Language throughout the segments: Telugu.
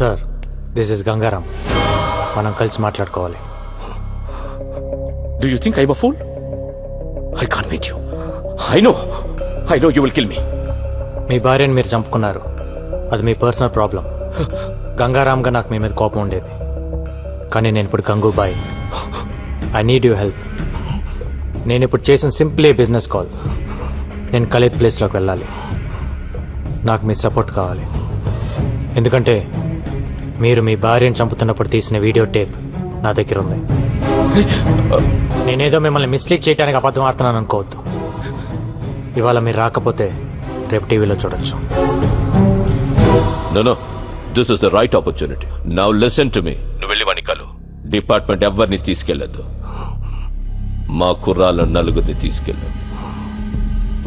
Sir, this is Gangaram. మనం కలిసి మాట్లాడుకోవాలి. Do you think I'm a fool? I can't meet you. I know you will kill me. మీ భార్యని మీరు చంపుకున్నారు. అది మీ పర్సనల్ ప్రాబ్లం. గంగారాంగా నాకు మీ మీద కోపం ఉండేది, కానీ నేను ఇప్పుడు Gangubai. I need you help. నేను ఇప్పుడు చేసిన సింప్లీ బిజినెస్ కాల్. నేను ఖలీద్ ప్లేస్లోకి వెళ్ళాలి. నాకు మీ సపోర్ట్ కావాలి. ఎందుకంటే మీరు మీ భార్యను చంపుతున్నప్పుడు తీసిన వీడియో టేప్ నా దగ్గర ఉంది. నేనేదో మిమ్మల్ని మిస్లీడ్ చేయడానికి అబద్ధం ఆడుతున్నాను అనుకోవద్దు. ఇవాళ మీరు రాకపోతే రేపు టీవీలో చూడొచ్చు. No, this is the right opportunity. Now listen to me. నువ్వు వెళ్ళి వాణ్ణి కలు. డిపార్ట్మెంట్ ఎవరిని తీసుకెళ్లొద్దు. మా కుర్రాళ్ళ నలుగురిని తీసుకెళ్ళు.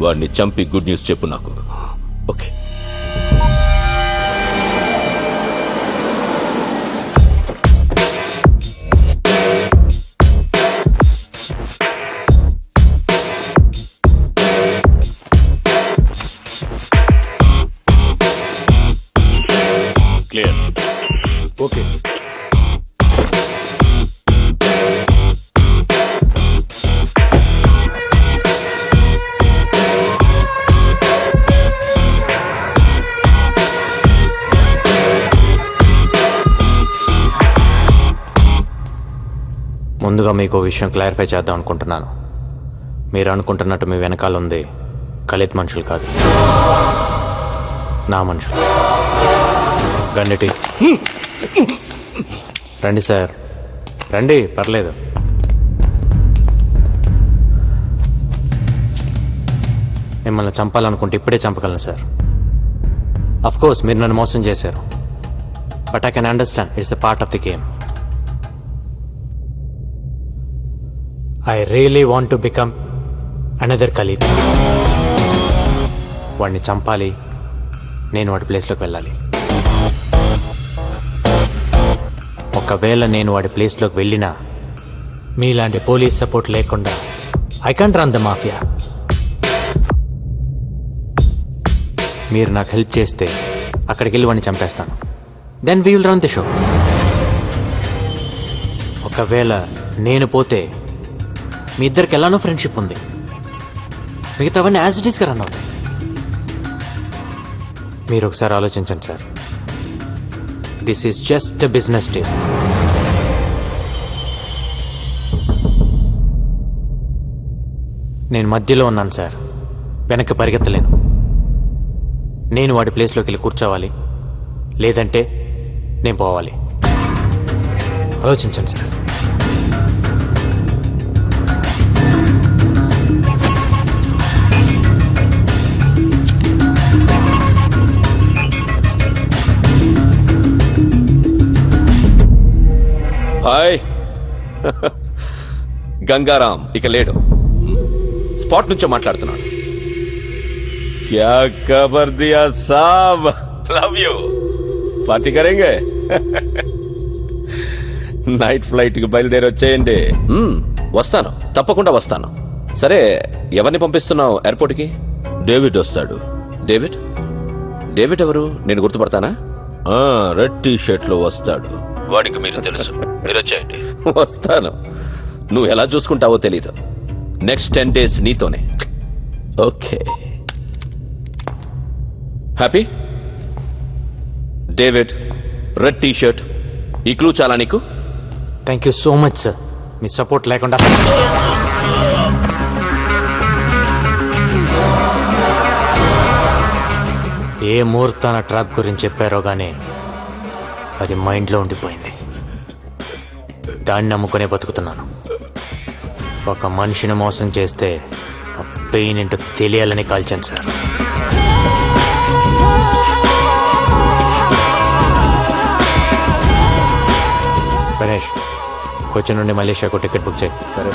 వాడిని చంపి గుడ్ న్యూస్ చెప్పు నాకు. ఓకే. క్లియర్. ఓకే. ముందుగా మీకు విషయం క్లారిఫై చేద్దాం అనుకుంటున్నాను. మీరు అనుకుంటున్నట్టు మీ వెనకాల ఉంది ఖలీద్ మనుషులు కాదు, నా మనుషులు. గండిటి రండి సార్, రండి, పర్లేదు. మిమ్మల్ని చంపాలనుకుంటే ఇప్పుడే చంపగలను సార్. అఫ్ కోర్స్ మీరు నన్ను మోసం చేశారు, but I can understand it's the part of the game. I really want to become another Khalid. వాడిని చంపాలి, నేను వాడి ప్లేస్లోకి వెళ్ళాలి. ఒకవేళ నేను వాడి ప్లేస్లోకి వెళ్ళినా మీలాంటి పోలీస్ సపోర్ట్ లేకుండా I can't run the mafia. మీరు నాకు హెల్ప్ చేస్తే అక్కడికి వెళ్ళి వాడిని చంపేస్తాను. Then we will run the show. ఒకవేళ నేను పోతే మీ ఇద్దరికి ఎలానో ఫ్రెండ్షిప్ ఉంది, మిగతావన్నీ యాజ్ ఇట్ ఈస్గా రన్ అవుతాయి. మీరు ఒకసారి ఆలోచించండి sir. This is just business deal. నేను మధ్యలో ఉన్నాను సార్, వెనక్కి పరిగెత్తలేను. నేను వాడి ప్లేస్లోకి వెళ్ళి కూర్చోవాలి, లేదంటే నేను పోవాలి. ఆలోచించండి సార్. హాయ్. గంగారాం ఇక లేడు, స్పాట్ నుంచే మాట్లాడుతున్నాడు. క్యా ఖబర్ దియా సాబ్, లవ్ యూ. పార్టీ కరేంగే. నైట్ ఫ్లైట్ కి బయలుదేరి వచ్చేయండి. వస్తాను, తప్పకుండా వస్తాను. సరే, ఎవరిని పంపిస్తున్నావు ఎయిర్పోర్ట్ కి? డేవిడ్ వస్తాడు. డేవిడ్? డేవిడ్ ఎవరు? నేను గుర్తుపడతానా? రెడ్ టీ షర్ట్ లో వస్తాడు. వాడికి మీరు తెలుసు. మీరు వచ్చేయండి. వస్తాను. నువ్వు ఎలా చూసుకుంటావో తెలీదు. నెక్స్ట్ 10 days నీతోనే. Okay. Happy? David, red T shirt, ఈ క్లూ చాలా నీకు? Thank you so much sir. Me support లేకుండా ఏ ముహూర్తాన ట్రాప్ గురించి చెప్పారో గానీ అది మైండ్లో ఉండిపోయింది. దాన్ని నమ్ముకునే బతుకుతున్నాను. ఒక మనిషిని మోసం చేస్తే ఆ పెయిన్ ఏంటో తెలియాలని కాల్చాను సార్. గణేష్, కొచ్చి నుండి మలేషియాకు టికెట్ బుక్ చేయి. సరే.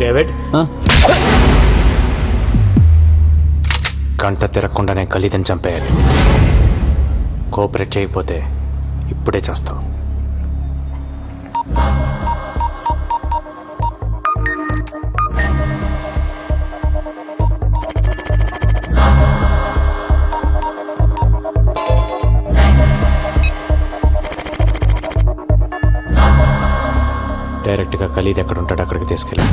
డేవిడ్, గంట తిరగకుండానే ఖలీదని చంపేయాలి. కోఆపరేట్ చేయకపోతే ఇప్పుడే చేస్తావు. డైరెక్ట్గా ఖలీద్ ఎక్కడ ఉంటాడో అక్కడికి తీసుకెళ్ళి.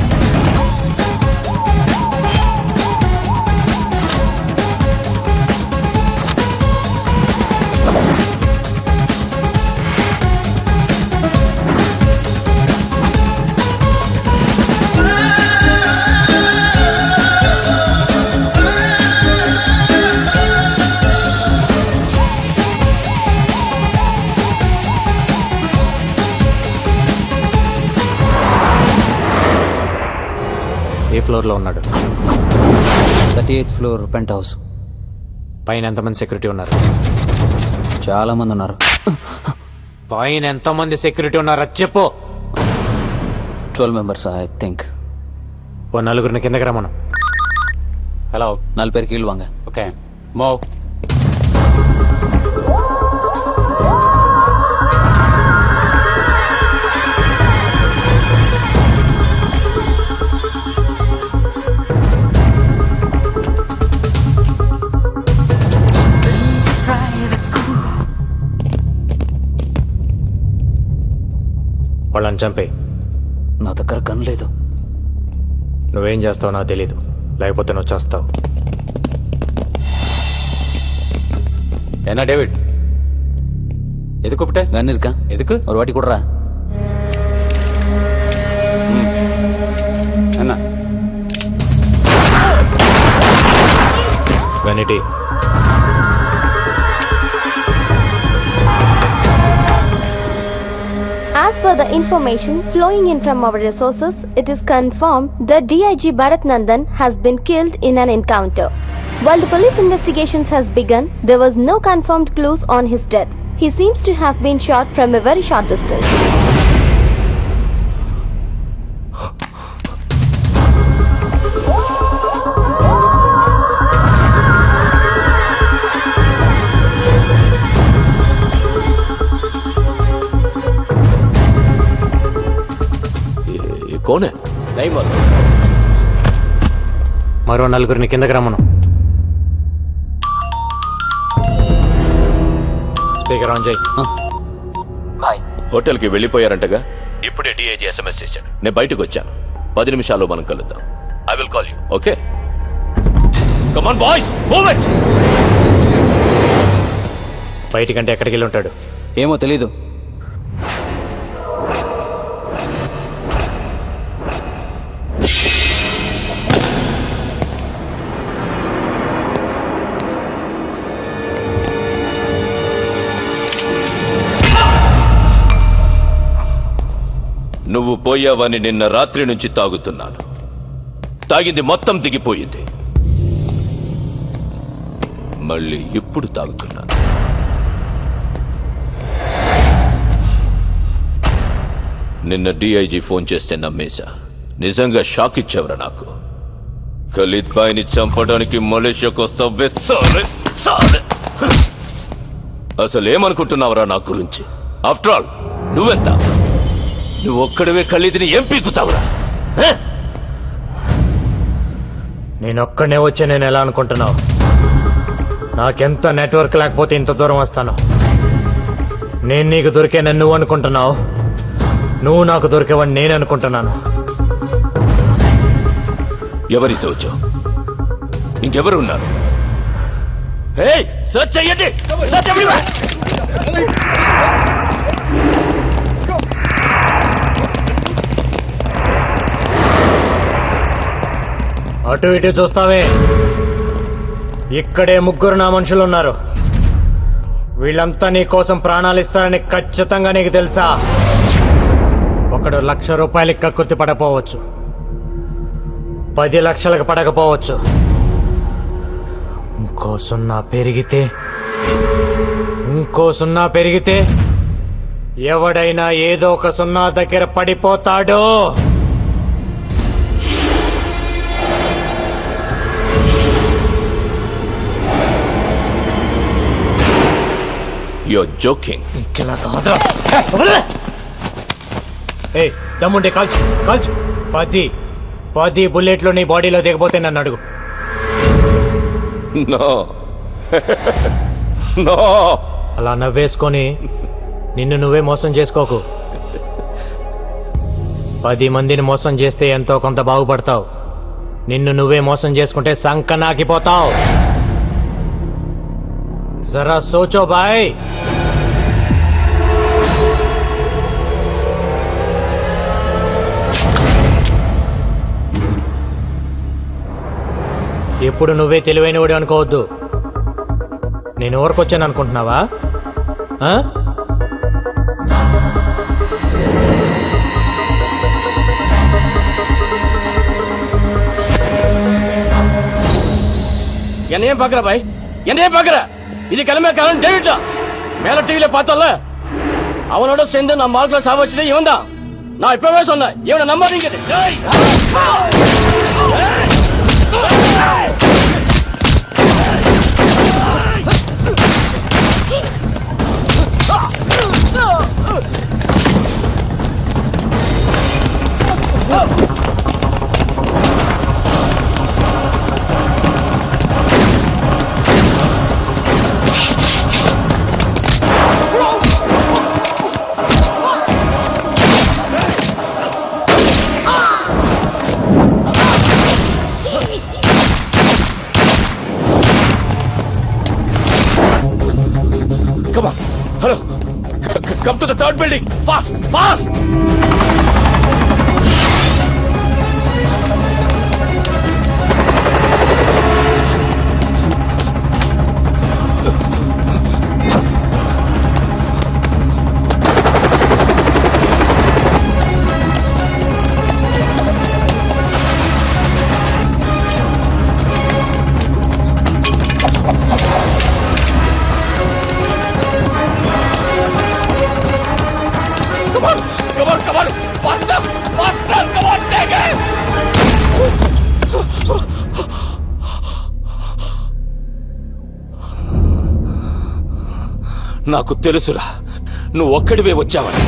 ఏ ఫ్లోర్లో ఉన్నాడు? 38th floor pent house. పైన ఎంతమంది సెక్యూరిటీ ఉన్నారు? చాలా మంది ఉన్నారు. పైన ఎంతమంది సెక్యూరిటీ ఉన్నారు అది చెప్పు. 12 మెంబర్స్ ఐ థింక్. ఓ నలుగురిని కిందకి రమ్మను. హలో, 4 పేరు కీళ్ళు వాంగ. Okay move. వాళ్ళని చంపే. నా దగ్గర గన్ లేదు. నువ్వేం చేస్తావు నాకు తెలీదు, లేకపోతే నువ్వు చేస్తావు. என்ன டேவிட், எது கூப்பிட்ட? గన్ ఇరుకా எதுக்கு? ஒரு வாட்டி கொடுறா. என்ன vanity, As per the information flowing in from our resources, it is confirmed that DIG Bharat Nandan has been killed in an encounter. While the police investigations has begun, there was no confirmed clues on his death. He seems to have been shot from a very short distance. కోనే नहीं बोल. మరో నలుగురిని కిందకి రమ్మను. స్పీకర్ ఆన్ చేయి. బాయ్. హోటల్ కి వెళ్ళిపోయారంటగా. ఇప్పుడే డిఐజీ ఎస్ఎంఎస్ చేశాడు. నేను బయటకు వచ్చాను. 10 నిమిషాల్లో మనం కలుద్దాం. I will call you. Okay, come on boys, move it. బయటికంటే ఎక్కడికి వెళ్ళి ఉంటాడు? ఏమో తెలీదు. నువ్వు పోయావని నిన్న రాత్రి నుంచి తాగుతున్నాను. తాగింది మొత్తం దిగిపోయింది. మళ్ళీ ఇప్పుడు తాగుతున్నాను. నిన్న డిఐజీ ఫోన్ చేస్తే నమ్మేశా. నిజంగా షాక్ ఇచ్చావురా నాకు. ఖలీద్ బాయ్ని చంపడానికి మలేషియాకు వస్తావే సాలే సాలే. అసలు ఏమనుకుంటున్నావురా నా గురించి? ఆఫ్టర్ ఆల్ నువ్వెంత? నువ్వు ఒక్కడవే ఖలీద్ని ఏం పీకుతావురా? నేనొక్కడనే వచ్చే నేను ఎలా అనుకుంటున్నావు? నాకెంత నెట్వర్క్ లేకపోతే ఇంత దూరం వస్తాను. నేను నీకు దొరికానని నువ్వు అనుకుంటున్నావు, నువ్వు నాకు దొరికేవని నేను అనుకుంటున్నాను. ఎవరితో వచ్చావు? ఇంకెవరు ఉన్నారు? సర్చ్ చెయ్యండి. Search everywhere. అటు ఇటు చూస్తావే, ఇక్కడే ముగ్గురు నా మనుషులు ఉన్నారు. వీళ్ళంతా నీ కోసం ప్రాణాలు ఇస్తారని ఖచ్చితంగా నీకు తెలుసా? ఒకడు 1,00,000 రూపాయలకి కక్కుర్తి పడకపోవచ్చు, 10 లక్షలకు పడకపోవచ్చు. ఇంకో సున్నా పెరిగితే ఎవడైనా ఏదో ఒక సున్నా దగ్గర పడిపోతాడు. Your joking. ఏ దమ్ముంటే కాల్చు కాల్చు. 10 బుల్లెట్లు నీ బాడీలో దిగపోతే నన్ను అడుగు. No no. అలా నవ్వేసుకొని నిన్ను నువ్వే మోసం చేసుకోకు. 10 మందిని మోసం చేస్తే ఎంతో కొంత బాగుపడతావు. నిన్ను నువ్వే మోసం చేసుకుంటే సంకనాకిపోతావు. జరా సోచో బాయ్. ఎప్పుడు నువ్వే తెలివైనవాడు అనుకోవద్దు. నేను ఊరికొచ్చాను అనుకుంటున్నావా? ఆ? என்னையும் பாக்குற பாய், என்னையும் பாக்குற. இது கிளம்ப காரணம் டேவிட் தான். மேல டிவில பார்த்தோம்ல, அவனோட சேர்ந்து நம்ம ஆட்களை சாவச்சதே இவன் தான். நான் இப்பவே சொன்னேன், இவனை நம்பாதீங்க. டேய்! Come on. Hello. Come to the third building. Fast, fast. Come on. Faster, faster. Come on, take it. నాకు తెలుసురా, నువ్వు ఒక్కడివే వచ్చావని.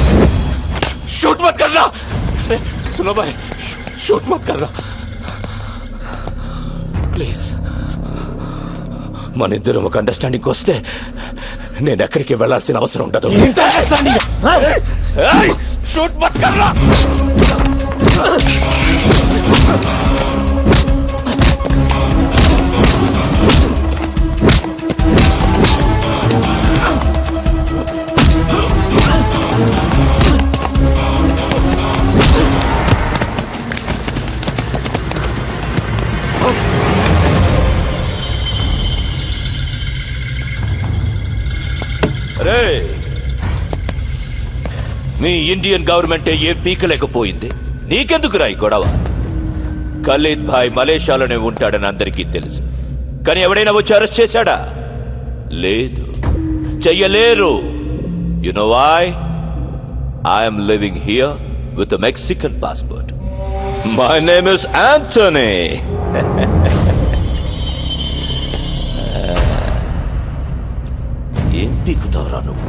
షూట్ మత్ కర్రా. సునో భాయ్, షూట్ మత్ కర్రా ప్లీజ్. మన ఇద్దరం ఒక అండర్స్టాండింగ్ వస్తే నేను ఎక్కడికి వెళ్లాల్సిన అవసరం ఉండదు. షూట్ మత్ కర్రా. నీ ఇండియన్ గవర్నమెంటే ఏం పీకలేకపోయింది. నీకెందుకు రాయి గొడవ? ఖలీద్ భాయ్ మలేషియాలోనే ఉంటాడని అందరికీ తెలుసు. కానీ ఎవడైనా వచ్చి అరెస్ట్ చేశాడా? లేదు, చెయ్యలేరు. You know why? I'm living here with Mexican passport. My name is Anthony. ఏం పీకుతావురా నువ్వు?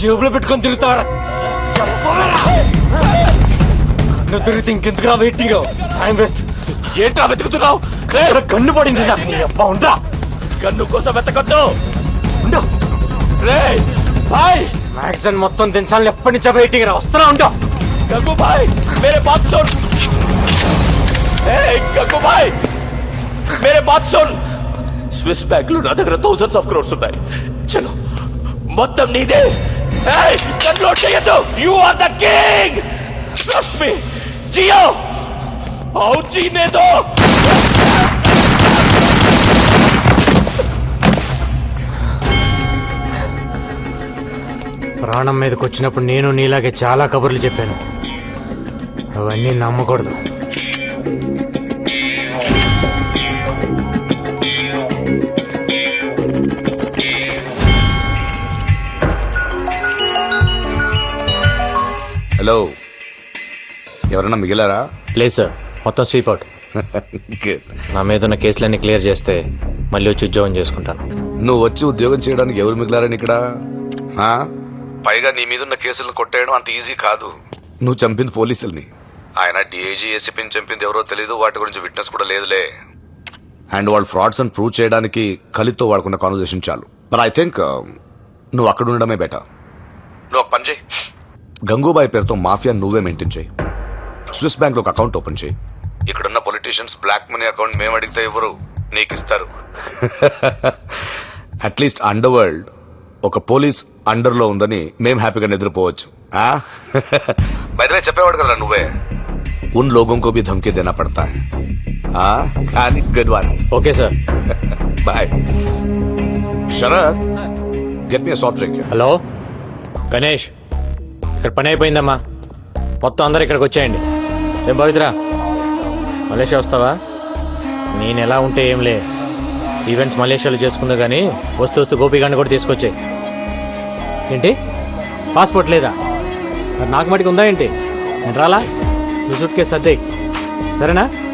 జేబులో పెట్టుకొని తిరుగుతావరా? కన్ను తిరిగితే ఇంకెందుకు రా వెయిటింగ్? Time waste. ఏంట్రా వెతుకుతున్నావు? కన్ను పడింది నాకు. నీ అబ్బా ఉంటా. కన్ను కోసం వెతకొద్దు. మ్యాగజైన్ మొత్తం దించాలని ఎప్పటి నుంచో వెయిటింగ్ రా. వస్తున్నా ఉంటా. గంగు భాయ్ మేరే బాత్ సున్. గంగు భాయ్ మేరే బాత్ సున్. స్విస్ బ్యాంక్ లో నా దగ్గర థౌసండ్స్ ఆఫ్ క్రోర్స్ ఉన్నాయి. చలో మొత్తం నీదే. కన్లోడ్ చేయొద్దు. You are the king. Trust me. జియో और जीने दो. ప్రాణం మీదకి వచ్చినప్పుడు నేను నీలాగే చాలా కబుర్లు చెప్పాను. అవన్నీ నమ్మకూడదు. హలో, ఎవరన్నా మిగిలారా? లేదు సార్, మొత్తం స్వీప్ అవుట్. Good. నా మీద ఉన్న కేసులన్నీ క్లియర్ చేస్తే మళ్ళీ వచ్చి ఉద్యోగం చేసుకుంటాను. నువ్వు వచ్చి ఉద్యోగం చేయడానికి ఎవరు మిగిలారని ఇక్కడ? ఆ? పైగా నీ మీదున్న కేసులను కొట్టేయడం అంత ఈజీ కాదు. నువ్వు చంపింది పోలీసుల్ని. ఆయన డిఐజీ ఏసీపీని చంపింది ఎవరో తెలీదు, వాటి గురించి విట్నెస్ కూడా లేదులే. అండ్ వాళ్ళు ఫ్రాడ్స్ అని ప్రూవ్ చేయడానికి కలితో వాడుకున్న కాన్వర్సేషన్ చాలు. బట్ ఐ థింక్ నువ్వు అక్కడ ఉండడమే బెటర్. నువ్వు ఒక పని చేయి, గంగూబాయ్ పేరుతో మాఫియా నువ్వే మెయింటైన్ చేయి. స్విస్ బ్యాంక్ లో ఒక అకౌంట్ ఓపెన్ చేయి. ఇక్కడున్న పొలిటీషియన్స్ బ్లాక్ మనీ అకౌంట్ మేము అడిగితే ఎవరు నీకు ఇస్తారు. అట్లీస్ట్ అండర్ వరల్డ్ ఒక పోలీస్ అండర్ లో ఉందని మేం హ్యాపీగా నిద్రపోవచ్చు. బయటవే చెప్పేవాడు కదా నువ్వే, ఉన్ లోగోं को भी धमकी देना पड़ता है. కానీ good one. Okay sir. Bye. Sharath, get me soft drink. Hello Ganesh, ఇక్కడ పని అయిపోయిందమ్మా, మొత్తం అందరు ఇక్కడికి వచ్చేయండి. ఏం పవిత్ర, మలేషియా వస్తావా? నేను ఎలా ఉంటే ఏంలే, ఈవెంట్స్ మలేషియాలో చేసుకుందా కానీ వస్తూ గోపిగాన్ని కూడా తీసుకొచ్చాయి. ఏంటి పాస్పోర్ట్ లేదా? మరి నాకు మటుకు ఉందా ఏంటి? నేను రాలా? నువ్వు సూట్ కేసు సర్దేయ్, సరేనా?